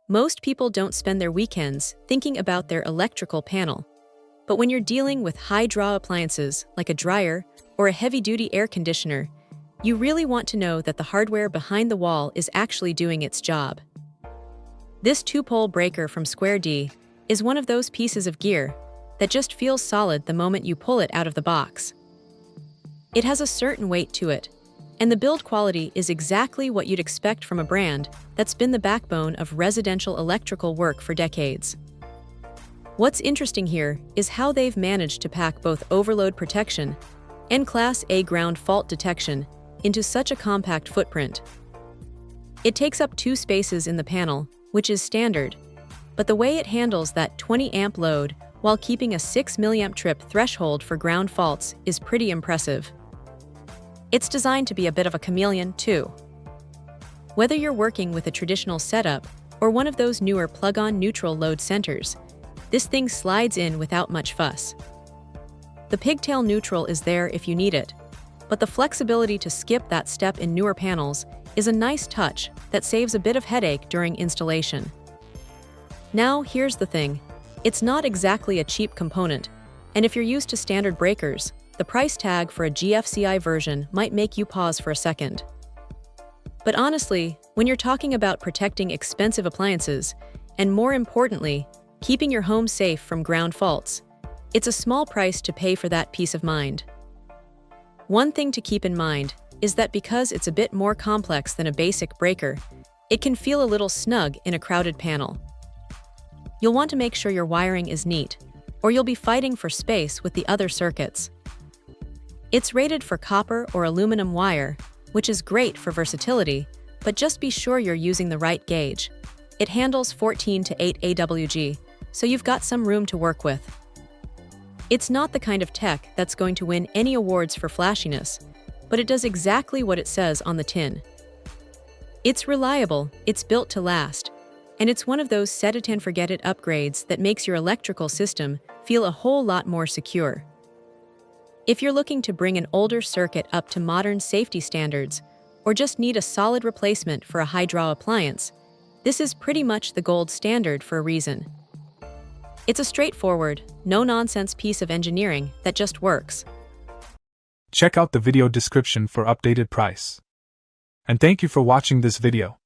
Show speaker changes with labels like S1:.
S1: Most people don't spend their weekends thinking about their electrical panel. But when you're dealing with high-draw appliances like a dryer or a heavy-duty air conditioner, you really want to know that the hardware behind the wall is actually doing its job. This 2-pole breaker from Square D is one of those pieces of gear that just feels solid the moment you pull it out of the box. It has a certain weight to it, and the build quality is exactly what you'd expect from a brand that's been the backbone of residential electrical work for decades. What's interesting here is how they've managed to pack both overload protection and Class A ground fault detection into such a compact footprint. It takes up 2 spaces in the panel, which is standard, but the way it handles that 20-amp load while keeping a 6 milliamp trip threshold for ground faults is pretty impressive. It's designed to be a bit of a chameleon, too. Whether you're working with a traditional setup or one of those newer plug-on neutral load centers, this thing slides in without much fuss. The pigtail neutral is there if you need it, but the flexibility to skip that step in newer panels is a nice touch that saves a bit of headache during installation. Now, here's the thing. It's not exactly a cheap component, and if you're used to standard breakers, the price tag for a GFCI version might make you pause for a second. But honestly, when you're talking about protecting expensive appliances, and more importantly, keeping your home safe from ground faults, it's a small price to pay for that peace of mind. One thing to keep in mind is that because it's a bit more complex than a basic breaker, it can feel a little snug in a crowded panel. You'll want to make sure your wiring is neat, or you'll be fighting for space with the other circuits. It's rated for copper or aluminum wire, which is great for versatility, but just be sure you're using the right gauge. It handles 14 to 8 AWG, so you've got some room to work with. It's not the kind of tech that's going to win any awards for flashiness, but it does exactly what it says on the tin. It's reliable, it's built to last, and it's one of those set-it-and-forget-it upgrades that makes your electrical system feel a whole lot more secure. If you're looking to bring an older circuit up to modern safety standards, or just need a solid replacement for a high-draw appliance, this is pretty much the gold standard for a reason. It's a straightforward, no-nonsense piece of engineering that just works.
S2: Check out the video description for updated price. And thank you for watching this video.